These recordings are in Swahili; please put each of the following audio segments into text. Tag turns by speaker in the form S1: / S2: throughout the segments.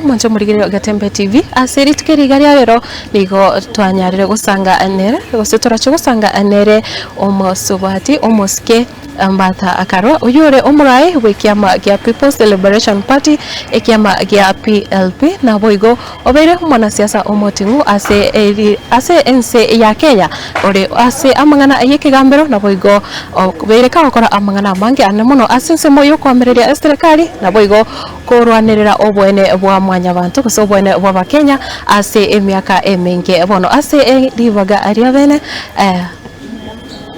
S1: mwanzo murigire Gatembe TV asiri tukirigaria rero nigo twanyarire gusanga anere gusitora gusanga anere omosubati omoske ambata akarwa uyure omurai wekiama gya People's Liberation Party ekiama gya PLP na boigo obere mwanasiasa omotingu ase ense ya Kenya ore ase amangana ayekigambero na boigo obere ka okora amangana mangi anemuno asense moyo kwamereria serikali na boigo korwanirira obwene bwa mwanya bantu kusobwene bwa Kenya ase emiaka emenge bono ase rivaga ariavene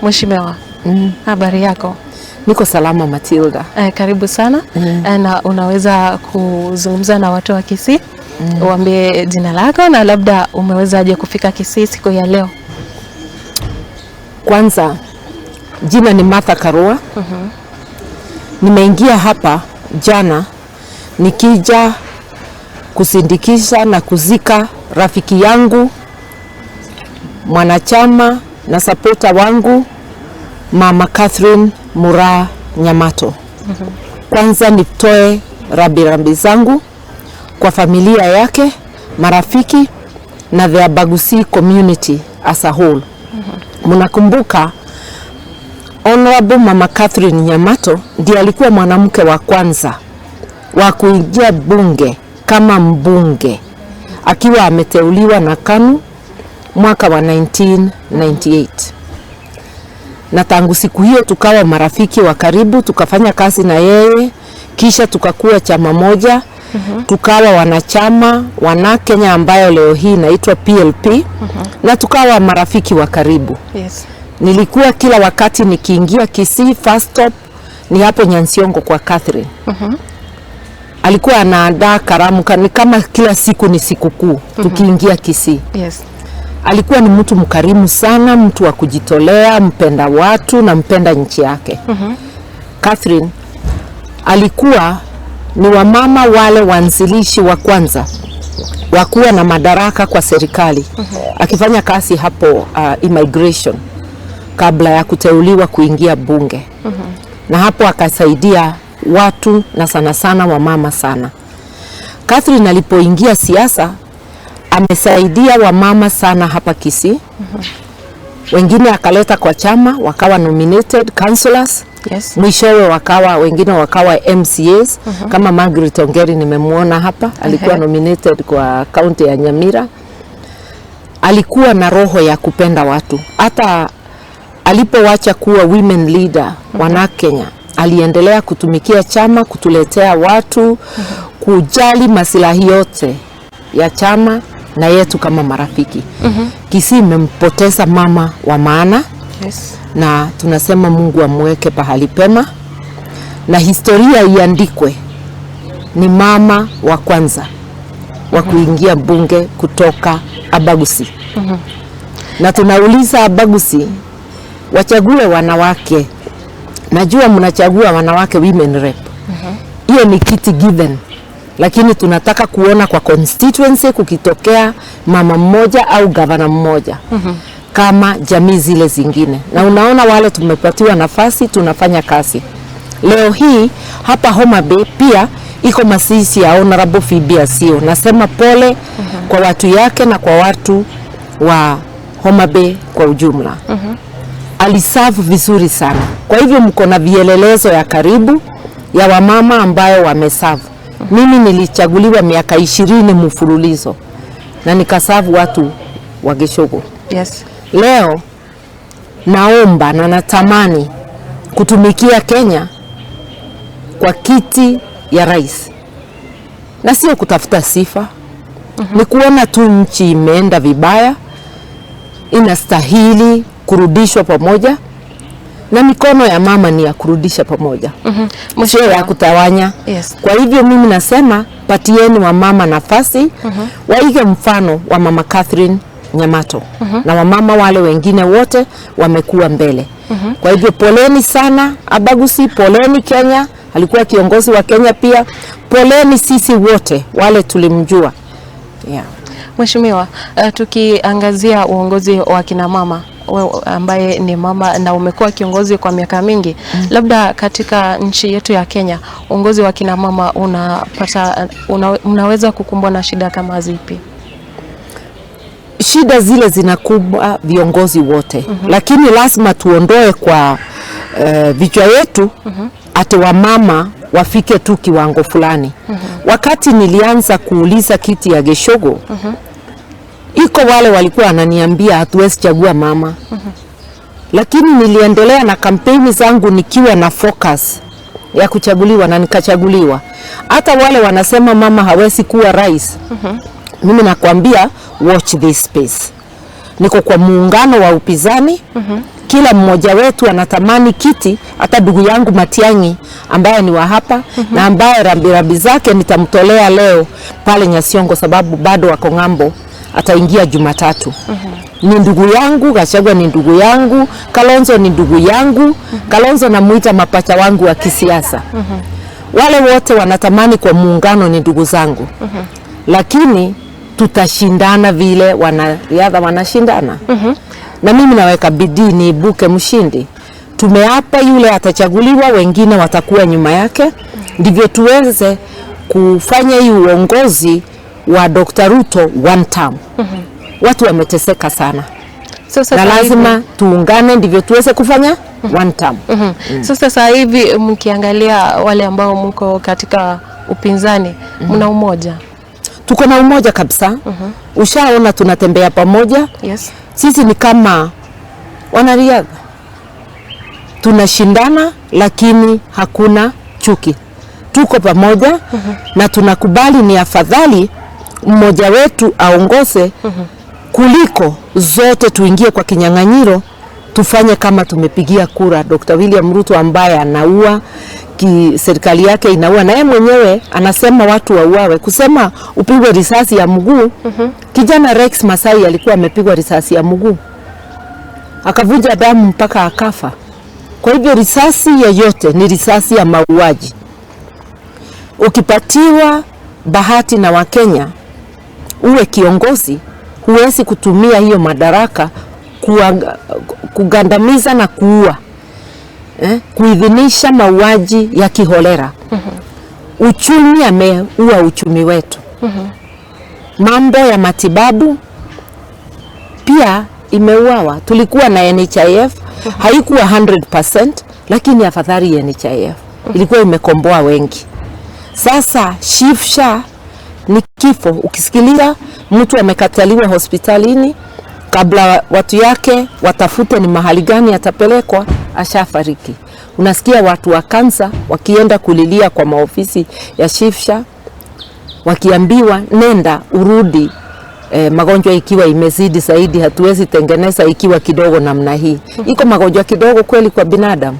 S1: mheshimiwa. Habari yako?
S2: Niko salama Matilda.
S1: Karibu sana. Na unaweza kuzungumza na watu wa Kisii? Uambie jina lako na labda umewezaje kufika Kisii siku ya leo?
S2: Kwanza jina ni Martha Karua. Nimeingia hapa jana nikija kusindikisha na kuzika rafiki yangu, mwanachama na supporter wangu Mama Catherine Mura Nyamato. Kwanza nitoe rambirambi zangu kwa familia yake, marafiki na the Abagusi community as a whole. Mnakumbuka Honorable Mama Catherine Nyamato ndiye alikuwa mwanamke wa kwanza wa kuingia bunge kama mbunge akiwa ameteuliwa na KANU mwaka wa 1998. Na tangu siku hiyo tukawa marafiki wa karibu, tukafanya kazi na yeye, kisha tukakuwa chama moja, tukawa wanachama wana Kenya ambayo leo hii inaitwa PLP, na tukawa marafiki wa karibu.
S1: Yes.
S2: Nilikuwa kila wakati nikiingia Kisii, first stop ni hapo Nyansiongo kwa Catherine. Alikuwa anaandaa karamu kama kila siku ni sikukuu tukiingia Kisii.
S1: Yes.
S2: Alikuwa ni mtu mkarimu sana, mtu wa kujitolea, mpenda watu na mpenda nchi yake. Catherine alikuwa ni wamama wale wanzilishi wa kwanza wakuwa na madaraka kwa serikali. Akifanya kazi hapo immigration kabla ya kuteuliwa kuingia bunge. Na hapo akasaidia watu na sana sana wamama sana. Catherine alipoingia siasa amesaidia wamama sana hapa Kisii. Wengine akaleta kwa chama, wakawa nominated councillors.
S1: Yes.
S2: Mwishowe wengine wakawa MCAs. Kama Margaret Ongeri nimemuona hapa, alikuwa nominated kwa county ya Nyamira. Alikuwa na roho ya kupenda watu. Hata alipowacha kuwa women leader wana Kenya, aliendelea kutumikia chama, kutuletea watu, kujali maslahi yote ya chama na yetu kama marafiki. Kisii imempoteza mama wa maana.
S1: Yes.
S2: Na tunasema Mungu amweke pahali pema na historia iandikwe ni mama wa kwanza wa kuingia bunge kutoka Abagusi. Na tunauliza Abagusi wachague wanawake. Najua mnachagua wanawake women rep. Hiyo ni kiti given. Lakini tunataka kuona kwa constituency kukitokea mama mmoja au gavana mmoja. Kama jamii zile zingine. Na unaona wale tumepatiwa nafasi tunafanya kazi. Leo hii hapa Homa Bay pia iko masisi ya Honorable Phoebe Asio. Nasema pole kwa watu yake na kwa watu wa Homa Bay kwa ujumla. Aliserve vizuri sana. Kwa hivyo mko na vielelezo ya karibu ya wamama ambayo wameserve. Mimi nilichaguliwa miaka 20 mfululizo na nikaserve watu wa Geshogo.
S1: Yes.
S2: Leo naomba na natamani kutumikia Kenya kwa kiti ya rais. Na sio kutafuta sifa. Ni kuona tu nchi imeenda vibaya, inastahili kurudishwa pamoja. Na mikono ya mama ni ya kurudisha pamoja. Sio ya kutawanya.
S1: Yes.
S2: Kwa hivyo mimi nasema patieni wa mama nafasi, waige mfano wa Mama Catherine Nyamato. Na wamama wale wengine wote wamekuwa mbele. Kwa hivyo poleni sana Abagusi, poleni Kenya, alikuwa kiongozi wa Kenya pia. Poleni sisi wote wale tulimjua.
S1: Mheshimiwa, tukiangazia uongozi wa kina mama ambaye ni mama na umekuwa kiongozi kwa miaka mingi, labda katika nchi yetu ya Kenya uongozi wa kina mama unaweza kukumbwa na shida kama zipi?
S2: Shida zile zinakumba viongozi wote, lakini lazima tuondoe kwa vichwa yetu ati wamama wafike tu kiwango fulani. Wakati nilianza kuuliza kiti ya Geshogo, iko wale walikuwa wananiambia hatuwezi chagua mama. Lakini niliendelea na kampeni zangu nikiwa na focus ya kuchaguliwa na nikachaguliwa. Hata wale wanasema mama hawezi kuwa rais. Mimi nakwambia watch this space. Niko kwa muungano wa upinzani. Kila mmoja wetu anatamani kiti, hata ndugu yangu Matiang'i ambaye ni wa hapa na ambaye rambirambi zake nitamtolea leo pale Nyasiongo sababu bado wako ng'ambo, ataingia Jumatatu. Ni ndugu yangu, Gachagua ni ndugu yangu, Kalonzo ni ndugu yangu. Kalonzo namuita mapacha wangu wa kisiasa. Wale wote wanatamani kwa muungano ni ndugu zangu. Lakini tutashindana vile wanariadha wanashindana. Na mimi naweka bidii niibuke mshindi. Tumeapa yule atachaguliwa, wengine watakuwa nyuma yake, ndivyo tuweze kufanya hii uongozi wa Dr. Ruto one term. Watu wameteseka sana. Na lazima tuungane ndivyo tuweze kufanya one term.
S1: Sasa hivi mkiangalia wale ambao mko katika upinzani, mna umoja?
S2: Tuko na umoja kabisa. Ushaona tunatembea pamoja.
S1: Yes.
S2: Sisi ni kama wanariadha. Tunashindana lakini hakuna chuki. Tuko pamoja na tunakubali ni afadhali mmoja wetu aongoze kuliko zote tuingie kwa kinyang'anyiro tufanye kama tumepigia kura Dr. William Ruto ambaye anaua, serikali yake inaua, na yeye mwenyewe anasema watu wauawe. Kusema upigwe risasi ya mguu, kijana Rex Masai alikuwa amepigwa risasi ya mguu akavunja damu mpaka akafa. Kwa hivyo risasi yoyote ni risasi ya mauaji. Ukipatiwa bahati na Wakenya uwe kiongozi, huwezi kutumia hiyo madaraka kugandamiza na kuua, kuidhinisha mauaji ya kiholera. Uchumi ameua uchumi wetu. Mambo ya matibabu pia imeuawa. Tulikuwa na NHIF, haikuwa 100%, lakini afadhali NHIF ilikuwa imekomboa wengi. Sasa SHA ni kifo. Ukisikiliza mtu amekataliwa hospitalini, kabla watu yake watafute ni mahali gani atapelekwa, ashafariki. Unasikia watu wa kansa wakienda kulilia kwa maofisi ya SHA wakiambiwa nenda urudi, magonjwa ikiwa imezidi zaidi, hatuwezi tengeneza ikiwa kidogo namna hii. Iko magonjwa kidogo kweli kwa binadamu?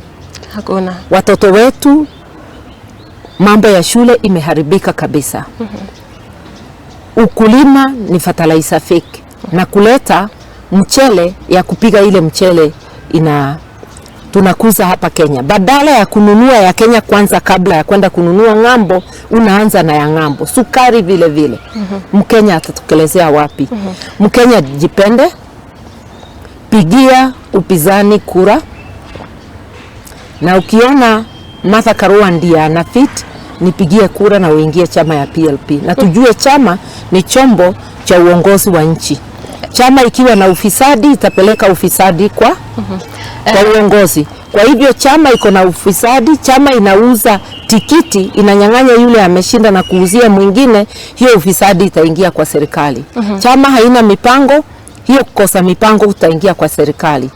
S1: Hakuna.
S2: Watoto wetu, mambo ya shule imeharibika kabisa. Ukulima ni fertilizer fake na kuleta mchele ya kupiga ile mchele tunakuza hapa Kenya. Badala ya kununua ya Kenya kwanza kabla ya kwenda kununua ng'ambo, unaanza na ya ng'ambo. Sukari vile vile. Mkenya atatukelezea wapi? Mkenya jipende, pigia upinzani kura. Na ukiona Martha Karua ndiye ana fit, nipigie kura na uingie chama ya PLP. Na tujue chama ni chombo cha uongozi wa nchi. Chama ikiwa na ufisadi itapeleka ufisadi kwa uongozi. Kwa hivyo chama iko na ufisadi, chama inauza tikiti, inanyang'anya yule ameshinda na kuuzia mwingine, hiyo ufisadi itaingia kwa serikali. Chama haina mipango, hiyo kukosa mipango utaingia kwa serikali.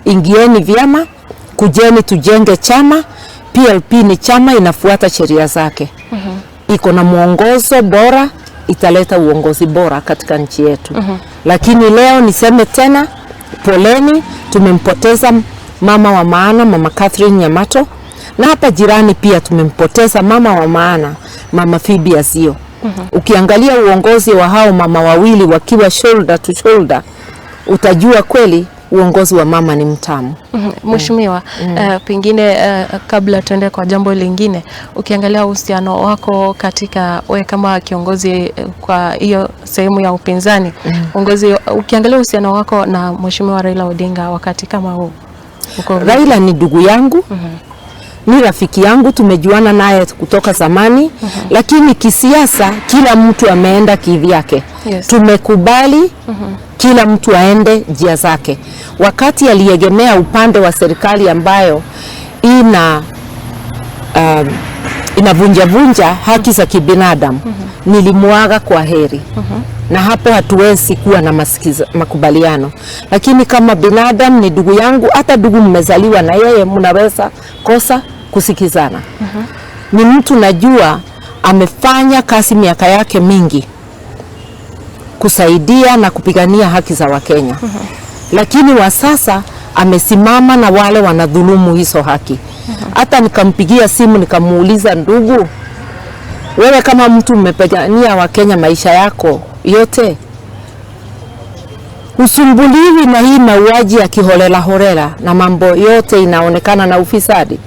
S2: Ingieni vyama, kujeni tujenge chama. PLP ni chama inafuata sheria zake. Iko na mwongozo bora, italeta uongozi bora katika nchi yetu. Lakini leo niseme tena, poleni, tumempoteza mama wa maana, Mama Catherine Nyamato, na hapa jirani pia tumempoteza mama wa maana, Mama Phoebe Azio. Ukiangalia uongozi wa hao mama wawili wakiwa shoulder to shoulder, utajua kweli uongozi wa mama ni mtamu.
S1: Mheshimiwa, pengine kabla tuende kwa jambo lingine, ukiangalia uhusiano wako katika wewe kama kiongozi kwa hiyo sehemu ya upinzani, ukiangalia uhusiano wako na Mheshimiwa Raila Odinga wakati kama huu.
S2: Raila ni ndugu yangu. Ni rafiki yangu, tumejuana naye kutoka zamani. Lakini kisiasa kila mtu ameenda kivyake.
S1: Yes.
S2: Tumekubali kila mtu aende njia zake. Wakati aliegemea upande wa serikali ambayo inavunja haki za kibinadamu, nilimuaga kwa heri. Na hapo hatuwezi kuwa na makubaliano. Lakini kama binadamu ni ndugu yangu, hata ndugu mmezaliwa na yeye, mnaweza kosa kusikizana. Ni mtu najua amefanya kazi miaka yake mingi kusaidia na kupigania haki za Wakenya. Lakini wa sasa amesimama na wale wanadhulumu hizo haki. Hata nikampigia simu nikamuuliza, ndugu, wewe kama mtu umepigania Wakenya maisha yako yote, usumbuliwi na hii mauaji ya kiholela na mambo yote inaonekana na ufisadi?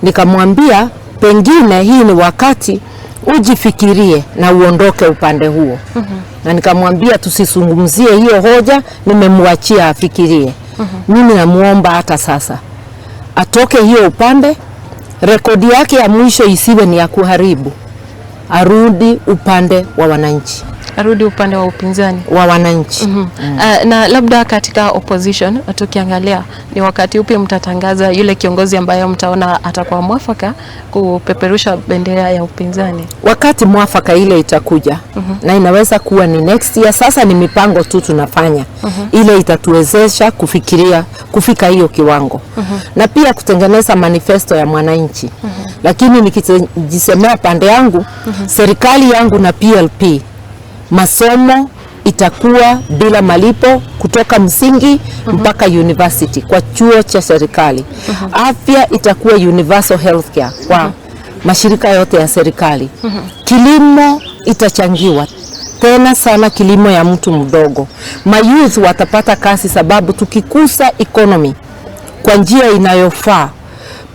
S2: Nikamwambia pengine hii ni wakati ujifikirie na uondoke upande huo. Na nikamwambia tusizungumzie hiyo hoja, nimemwachia afikirie. Mimi namuomba hata sasa atoke hiyo upande, rekodi yake ya mwisho isiwe ni ya kuharibu, arudi upande wa wananchi,
S1: arudi upande wa upinzani
S2: wa wananchi.
S1: Na labda katika opposition tukiangalia, ni wakati upi mtatangaza yule kiongozi ambaye mtaona atakuwa mwafaka kupeperusha bendera ya upinzani?
S2: Wakati mwafaka ile itakuja. Na inaweza kuwa ni next year. Sasa ni mipango tu tunafanya ile itatuwezesha kufika hiyo kiwango. Na pia kutengeneza manifesto ya mwananchi. Lakini nikijisemea pande yangu, serikali yangu na PLP, masomo itakuwa bila malipo kutoka msingi mpaka university kwa chuo cha serikali. Afya itakuwa universal healthcare kwa mashirika yote ya serikali. Kilimo itachangiwa tena sana, kilimo ya mtu mdogo. Mayouth watapata kazi, sababu tukikusa economy kwa njia inayofaa,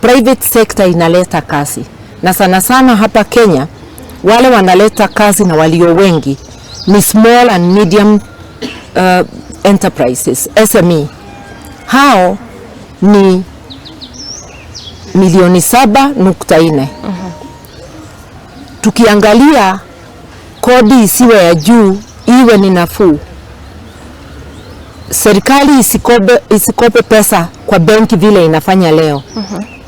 S2: private sector inaleta kazi. Na sana sana hapa Kenya wale wanaleta kazi na walio wengi ni small and medium enterprises, SME. Hao ni 7.4 Tukiangalia kodi isiwe ya juu, iwe ni nafuu. Serikali isikope pesa kwa benki vile inafanya leo.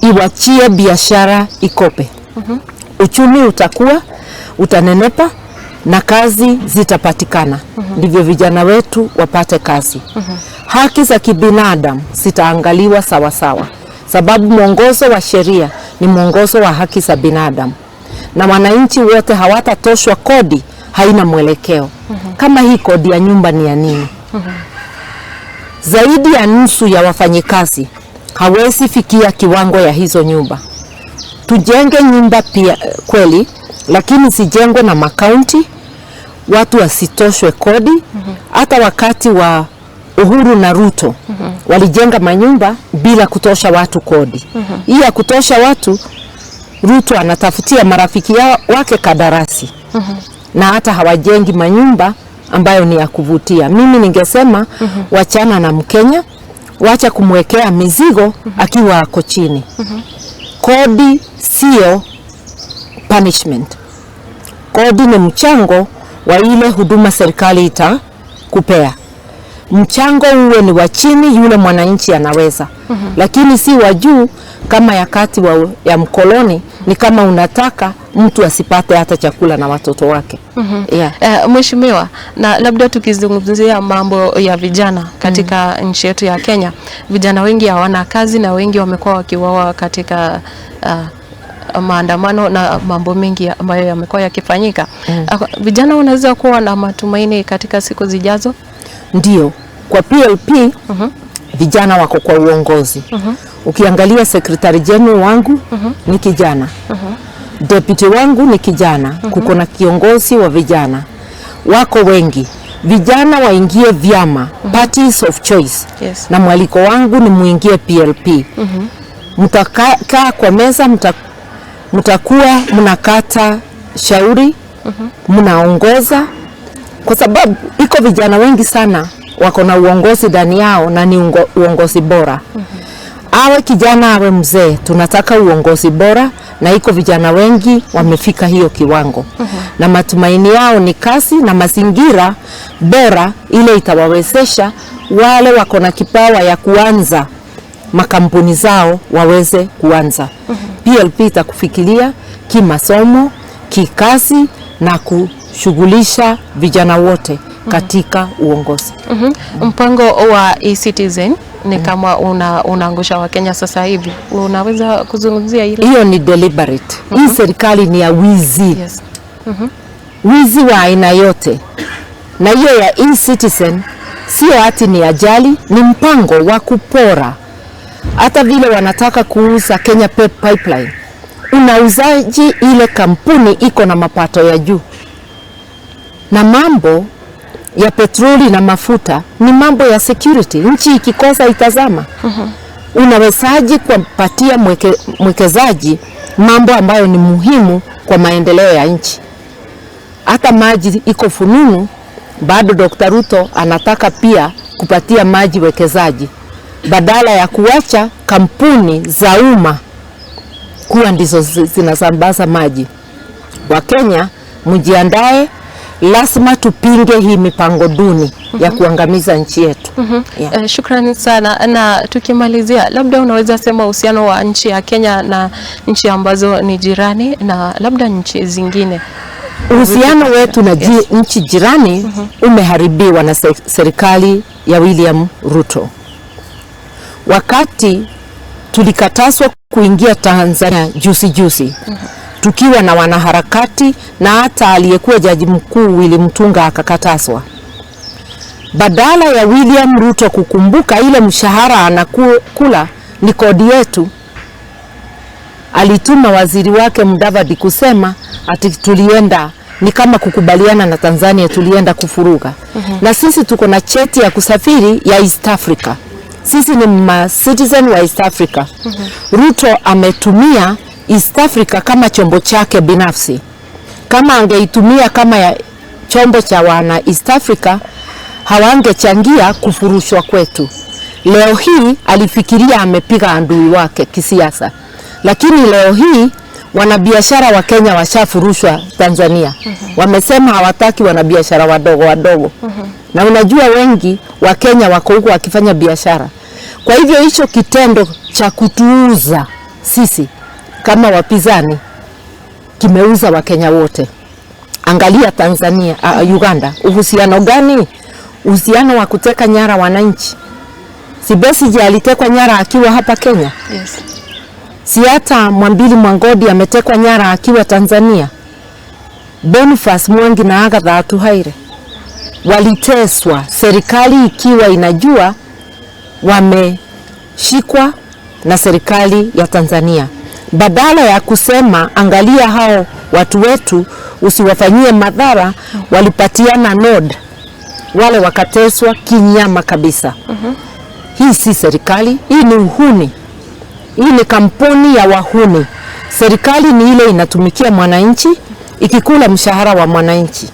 S2: Iwachie biashara ikope. Uchumi utanenepa na kazi zitapatikana. Ndivyo vijana wetu wapate kazi. Haki za kibinadamu zitaangaliwa sawa sawa, sababu mwongozo wa sheria ni mwongozo wa haki za binadamu. Na wananchi wote hawatatoshwa kodi haina mwelekeo. Kama hii kodi ya nyumba ni ya nini? Zaidi ya nusu ya wafanyikazi hawezi fikia kiwango ya hizo nyumba. Tujenge nyumba pia kweli, lakini zijengwe na makaunti, watu wasitoshwe kodi. Hata wakati wa Uhuru na Ruto walijenga manyumba bila kutosha watu kodi. Hii ya kutosha watu, Ruto anatafutia marafiki wake kadarasi. Na hata hawajengi manyumba ambayo ni ya kuvutia. Mimi ningesema wachana na Mkenya, wacha kumwekea mizigo akiwa ako chini. Kodi sio punishment. Kodi ni mchango wa ile huduma serikali itakupea. Mchango uwe ni wa chini, yule mwananchi anaweza. Lakini si wa juu kama yakati ya mkoloni, ni kama unataka mtu asipate hata chakula na watoto wake.
S1: Mheshimiwa, na labda tukizungumzia mambo ya vijana katika nchi yetu ya Kenya, vijana wengi hawana kazi na wengi wamekuwa wakiuawa katika maandamano na mambo mengi ambayo yamekuwa yakifanyika. Vijana wanaweza kuwa na matumaini katika siku zijazo?
S2: Ndio. Kwa PLP vijana wako kwa uongozi. Ukiangalia secretary general wangu ni kijana. Deputy wangu ni kijana. Kuko na kiongozi wa vijana. Wako wengi. vijana waingie vyama, parties of choice.
S1: Yes.
S2: Na mwaliko wangu ni muingie PLP. Mtakaa kwa meza, mtakuwa mnakata shauri, mnaongoza, kwa sababu iko vijana wengi sana wako na uongozi ndani yao na ni uongozi bora. Awe kijana awe mzee, tunataka uongozi bora, na iko vijana wengi wamefika hiyo kiwango. Na matumaini yao ni kazi na mazingira bora ile itawawezesha wale wako na kipawa ya kuanza makampuni zao waweze kuanza. PLP itakufikiria kimasomo, kikazi na kushughulisha vijana wote katika uongozi.
S1: Mpango wa e-Citizen ni kama unaangusha wa Kenya sasa hivi. Unaweza kuzungumzia hilo?
S2: Hiyo ni deliberate. Hii serikali ni ya wizi.
S1: Yes.
S2: Wizi wa aina yote. Na hiyo ya e-Citizen sio ati ni ajali, ni mpango wa kupora. Hata vile wanataka kuuza Kenya Pipeline, unauzaji ile kampuni iko na mapato ya juu. Na mambo ya petroli na mafuta ni mambo ya security. Nchi ikikosa itazama. Unawezaji kumpatia mwekezaji mambo ambayo ni muhimu kwa maendeleo ya nchi. Hata maji iko fununu, bado Dr. Ruto anataka pia kupatia maji wekezaji, badala ya kuacha kampuni za umma kuwa ndizo zinasambaza maji. Wakenya mjiandae, lazima tupinge hii mipango duni ya kuangamiza nchi yetu.
S1: Shukrani sana. Na tukimalizia, labda unaweza sema uhusiano wa nchi ya Kenya na nchi ambazo ni jirani na labda nchi zingine?
S2: Uhusiano wetu na nchi jirani umeharibiwa na serikali ya William Ruto. Wakati tulikatazwa kuingia Tanzania juzi, tukiwa na wanaharakati na hata aliyekuwa jaji mkuu Willy Mutunga akakatazwa. Badala ya William Ruto kukumbuka ile mshahara anakula ni kodi yetu, alituma waziri wake Mudavadi kusema ati tulienda ni kama kukubaliana na Tanzania, tulienda kufuruga. Na sisi tuko na cheti ya kusafiri ya East Africa. Sisi ni citizen wa East Africa. Ruto ametumia East Africa kama chombo chake binafsi. Kama angeitumia kama ya chombo cha wana East Africa, hawangechangia kufurushwa kwetu. Leo hii alifikiria amepiga adui wake kisiasa. Lakini leo hii wanabiashara wa Kenya washafurushwa Tanzania. Wamesema hawataki wanabiashara wadogo. Na unajua wengi wa Kenya wako huko wakifanya biashara. Kwa hivyo hicho kitendo cha kutuuza sisi kama wapinzani kimeuza wa Kenya wote. Angalia Tanzania, Uganda, uhusiano gani? Uhusiano wa kuteka nyara wananchi. Si Besigye alitekwa nyara akiwa hapa Kenya?
S1: Yes.
S2: Si hata Mwambili Mwangodi ametekwa nyara akiwa Tanzania? Boniface Mwangi na Agatha Atuhaire waliteswa, serikali ikiwa inajua wameshikwa na serikali ya Tanzania. Badala ya kusema angalia hao watu wetu usiwafanyie madhara, walipatiana nod, wale wakateswa kinyama kabisa. Hii si serikali, hii ni uhuni. Hii ni kampuni ya wahuni. Serikali ni ile inatumikia mwananchi, ikikula mshahara wa mwananchi.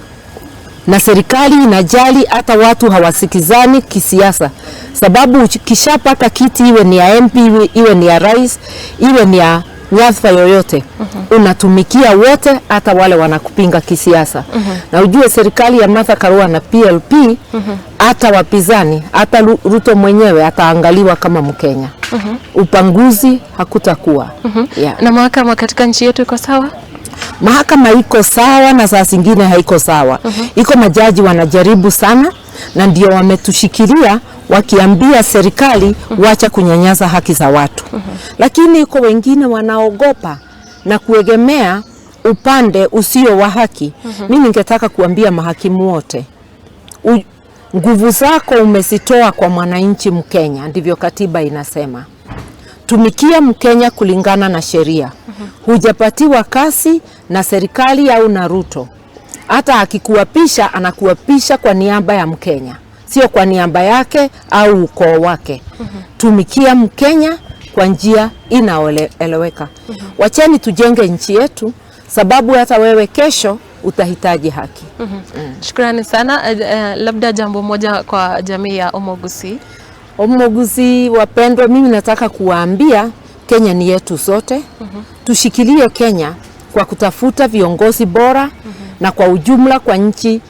S2: Na serikali inajali hata watu hawasikizani kisiasa. Sababu kishapata kiti, iwe ni ya MP, iwe ni ya rais, iwe ni ya nyadhifa yoyote, unatumikia wote, hata wale wanakupinga kisiasa. Na ujue serikali ya Martha Karua na PLP, hata wapinzani, hata Ruto mwenyewe ataangaliwa kama Mkenya. Upanguzi hakutakuwa.
S1: Na mahakama katika nchi yetu iko sawa?
S2: Mahakama iko sawa na saa zingine haiko sawa. Iko majaji wanajaribu sana, na ndio wametushikilia wakiambia serikali wacha kunyanyaza haki za watu. Lakini iko wengine wanaogopa na kuegemea upande usio wa haki. Mimi ningetaka kuambia mahakimu wote, nguvu zako umezitoa kwa mwananchi Mkenya, ndivyo katiba inasema. Tumikia Mkenya kulingana na sheria. Hujapatiwa kasi na serikali au na Ruto Hata akikuapisha anakuapisha kwa niaba ya Mkenya, sio kwa niaba yake au ukoo wake. Tumikia Mkenya kwa njia inaeleweka. Wacheni tujenge nchi yetu, sababu hata wewe kesho utahitaji haki.
S1: Shukrani sana. Labda jambo moja kwa jamii ya Omogusi.
S2: Omogusi wapendwa, mimi nataka kuwaambia Kenya ni yetu sote. Tushikilie Kenya kwa kutafuta viongozi bora na kwa ujumla kwa nchi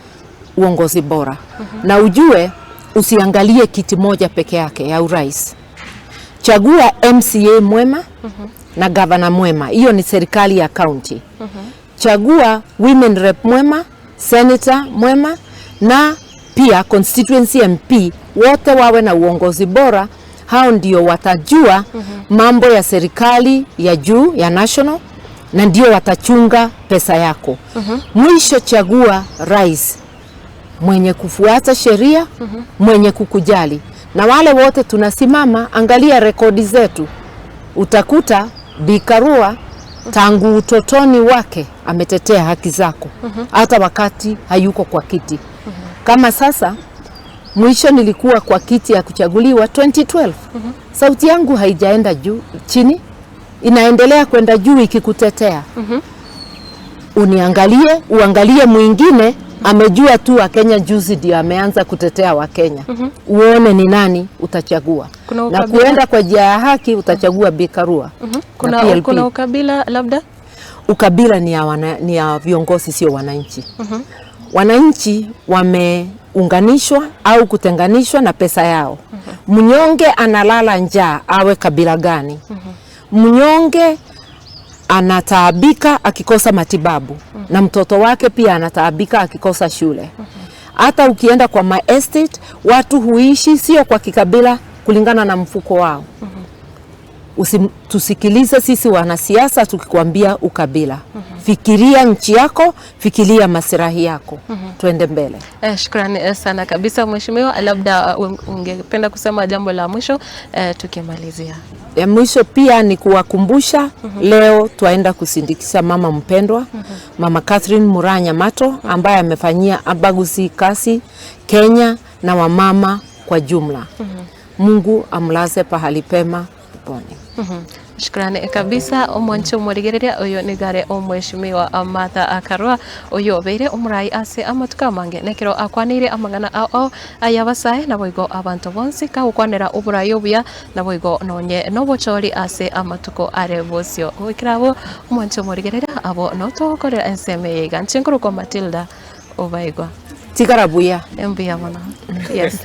S2: uongozi bora. Na ujue usiangalie kiti moja peke yake ya urais. Chagua MCA mwema na governor mwema. Hiyo ni serikali ya county. Chagua women rep mwema, senator mwema na pia constituency MP, wote wawe na uongozi bora. Hao ndio watajua mambo ya serikali ya juu ya national na ndio watachunga pesa yako. Mwisho chagua rais mwenye kufuata sheria, mwenye kukujali. Na wale wote tunasimama, angalia rekodi zetu. Utakuta Bi Karua tangu utotoni wake ametetea haki zako. Hata wakati hayuko kwa kiti. Kama sasa mwisho nilikuwa kwa kiti ya kuchaguliwa 2012. Sauti yangu haijaenda juu chini, inaendelea kwenda juu ikikutetea. Uniangalie, uangalie mwingine amejua tu wa Kenya juzi ndio ameanza kutetea wa Kenya. Uone ni nani utachagua. Na kuenda kwa njia ya haki utachagua Bi Karua.
S1: Kuna ukabila labda?
S2: Ukabila ni ya viongozi, sio wananchi. Wananchi wameunganishwa au kutenganishwa na pesa yao. Mnyonge analala njaa awe kabila gani? Mnyonge anataabika akikosa matibabu na mtoto wake pia anataabika akikosa shule. Hata ukienda kwa my estate, watu huishi sio kwa kikabila, kulingana na mfuko wao. Tusikilize sisi wanasiasa tukikwambia ukabila. Fikiria nchi yako, fikiria maslahi yako. Tuende mbele.
S1: Shukrani sana kabisa mheshimiwa. Labda ungependa kusema jambo la mwisho tukimalizia?
S2: Ya mwisho pia ni kuwakumbusha leo twaenda kusindikisha mama mpendwa, Mama Catherine Muranya Mato, ambaye amefanyia Abagusi kasi Kenya na wamama kwa jumla. Mungu amlaze pahali pema peponi.
S1: Shukrani kabisa. Omwancho murigereria uyo nigare omweshimiwa Martha Karua uyo beire umurai ase amatuka mange nekero akwanire amangana ao ayabasae na boigo abantu bonsi ka ukwanera uburayo buya na boigo nonye nobochori ase amatuko are bosio wikirabo omwancho murigereria abo no tokorera enseme ganchenkuru ko Matilda obaigwa
S2: tigara buya
S1: embuya mona. Yes.